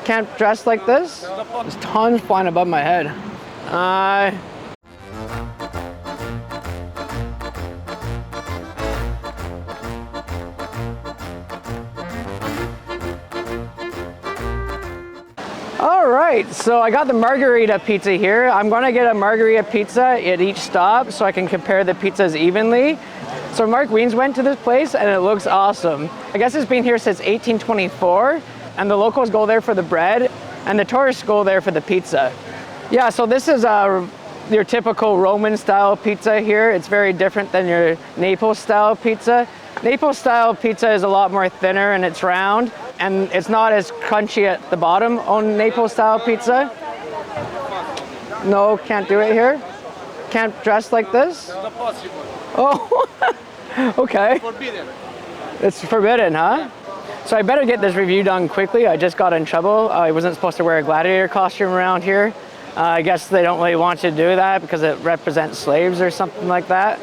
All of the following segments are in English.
can't dress like this. There's tons flying above my head. All right, so I got the Margherita Pizza here. I'm gonna get a Margherita Pizza at each stop so I can compare the pizzas evenly. So Mark Wiens went to this place and it looks awesome. I guess it's been here since 1824, and the locals go there for the bread and the tourists go there for the pizza. Yeah, so this is your typical Roman style pizza here. It's very different than your Naples style pizza. Naples style pizza is a lot more thinner and it's round, and it's not as crunchy at the bottom on Naples style pizza. No, can't do it here. Can't dress like this. Not possible. Oh, okay. Forbidden. It's forbidden, huh? So I better get this review done quickly. I just got in trouble. I wasn't supposed to wear a gladiator costume around here. I guess they don't really want you to do that because it represents slaves or something like that.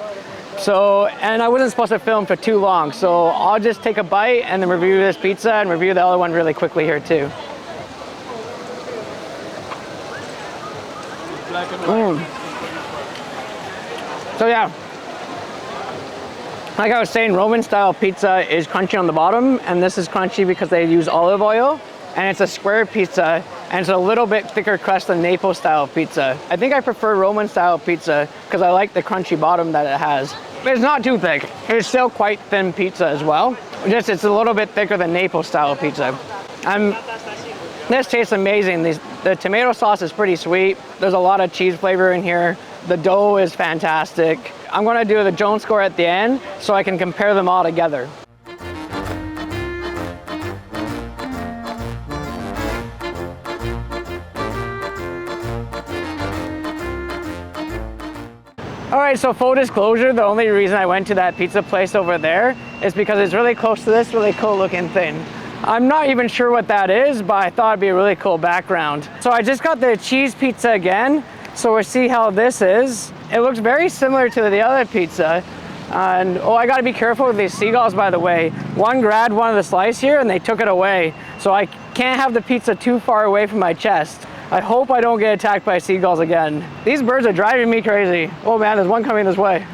So, and I wasn't supposed to film for too long, so I'll just take a bite and then review this pizza and review the other one really quickly here too. So yeah, like I was saying, Roman style pizza is crunchy on the bottom, and this is crunchy because they use olive oil, and it's a square pizza, and it's a little bit thicker crust than Naples style pizza. I think I prefer Roman style pizza because I like the crunchy bottom that it has. It's not too thick. It's still quite thin pizza as well. Just it's a little bit thicker than Naples style pizza. This tastes amazing. The tomato sauce is pretty sweet. There's a lot of cheese flavor in here. The dough is fantastic. I'm gonna do the Jones score at the end so I can compare them all together. All right, so full disclosure, the only reason I went to that pizza place over there is because it's really close to this really cool looking thing. I'm not even sure what that is, but I thought it'd be a really cool background. So I just got the cheese pizza again, so we'll see how this is. It looks very similar to the other pizza. And oh, I gotta be careful with these seagulls, by the way. One grabbed one of the slice here and they took it away. So I can't have the pizza too far away from my chest. I hope I don't get attacked by seagulls again. These birds are driving me crazy. Oh man, there's one coming this way.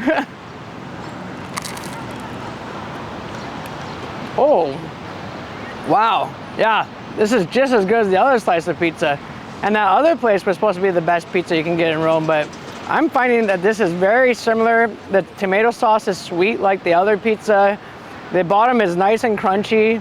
Oh, wow. Yeah, this is just as good as the other slice of pizza. And that other place was supposed to be the best pizza you can get in Rome, but I'm finding that this is very similar. The tomato sauce is sweet like the other pizza. The bottom is nice and crunchy.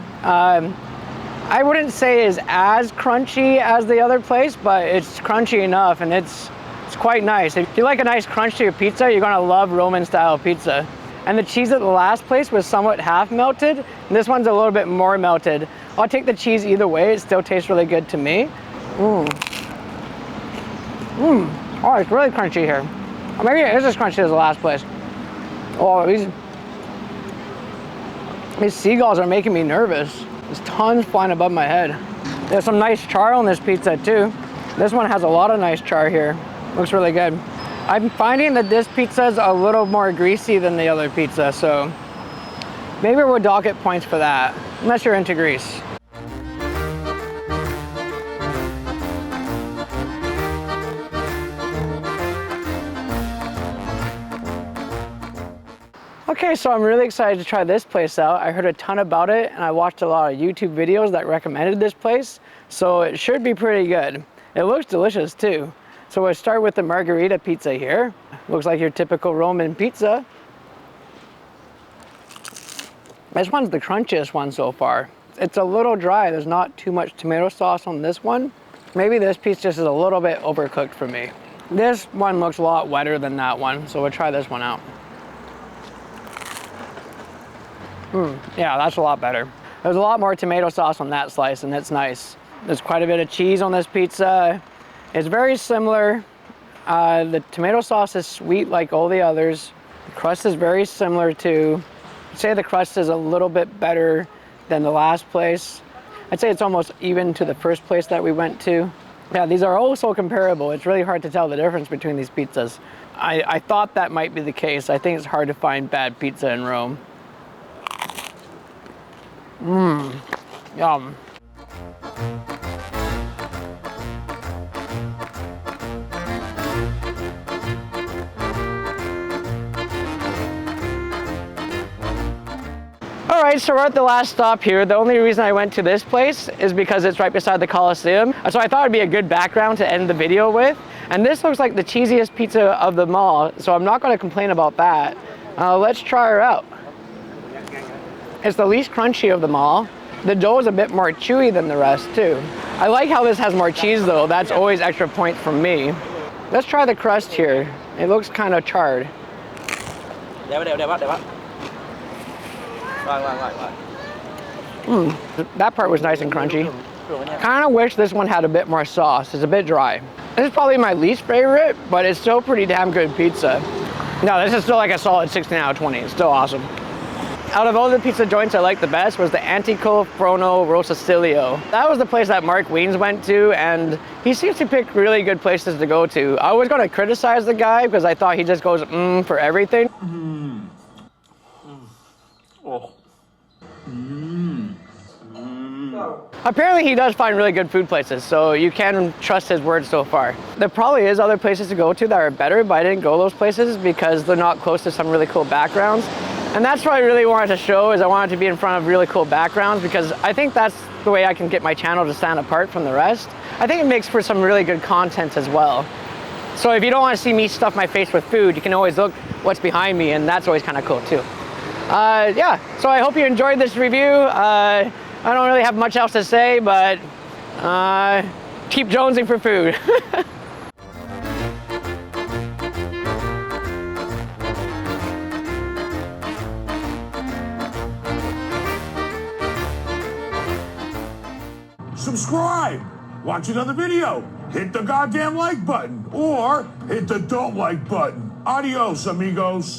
I wouldn't say is as crunchy as the other place, but it's crunchy enough, and it's quite nice. If you like a nice crunch to your pizza, you're gonna love Roman style pizza. And the cheese at the last place was somewhat half melted, and this one's a little bit more melted. I'll take the cheese either way, it still tastes really good to me. Oh, it's really crunchy here. Or maybe it is as crunchy as the last place. Oh, these seagulls are making me nervous. There's tons flying above my head. There's some nice char on this pizza too. This one has a lot of nice char here. Looks really good. I'm finding that this pizza is a little more greasy than the other pizza, so maybe we'll dock it points for that, unless you're into grease. Okay, so I'm really excited to try this place out. I heard a ton about it and I watched a lot of YouTube videos that recommended this place, so it should be pretty good. It looks delicious too. So we'll start with the Margherita Pizza here. Looks like your typical Roman pizza. This one's the crunchiest one so far. It's a little dry. There's not too much tomato sauce on this one. Maybe this piece just is a little bit overcooked for me. This one looks a lot wetter than that one, so we'll try this one out. Yeah, that's a lot better. There's a lot more tomato sauce on that slice, and that's nice. There's quite a bit of cheese on this pizza. It's very similar. The tomato sauce is sweet like all the others. The crust is very similar too. I'd say the crust is a little bit better than the last place. I'd say it's almost even to the first place that we went to. Yeah, these are all so comparable. It's really hard to tell the difference between these pizzas. I thought that might be the case. I think it's hard to find bad pizza in Rome. Yum. right, so we're at the last stop here. The only reason I went to this place is because it's right beside the Coliseum. So I thought it'd be a good background to end the video with. And this looks like the cheesiest pizza of them all, so I'm not gonna complain about that. Let's try her out. It's the least crunchy of them all. The dough is a bit more chewy than the rest too. I like how this has more cheese though. That's always extra points from me. Let's try the crust here. It looks kind of charred. That part was nice and crunchy. Kind of wish this one had a bit more sauce. It's a bit dry. This is probably my least favorite, but it's still pretty damn good pizza. No, this is still like a solid 16 out of 20. It's still awesome. Out of all the pizza joints I liked the best was the Antico, Forno, Roscioli. That was the place that Mark Wiens went to, and he seems to pick really good places to go to. I was going to criticize the guy because I thought he just goes for everything. Apparently he does find really good food places, so you can trust his word so far. There probably is other places to go to that are better, but I didn't go those places because they're not close to some really cool backgrounds. And that's what I really wanted to show, is I wanted to be in front of really cool backgrounds, because I think that's the way I can get my channel to stand apart from the rest. I think it makes for some really good content as well. So if you don't want to see me stuff my face with food, you can always look what's behind me, and that's always kind of cool too. Yeah, so I hope you enjoyed this review. I don't really have much else to say, but keep jonesing for food. Subscribe, watch another video, hit the goddamn like button, or hit the don't like button. Adios, amigos.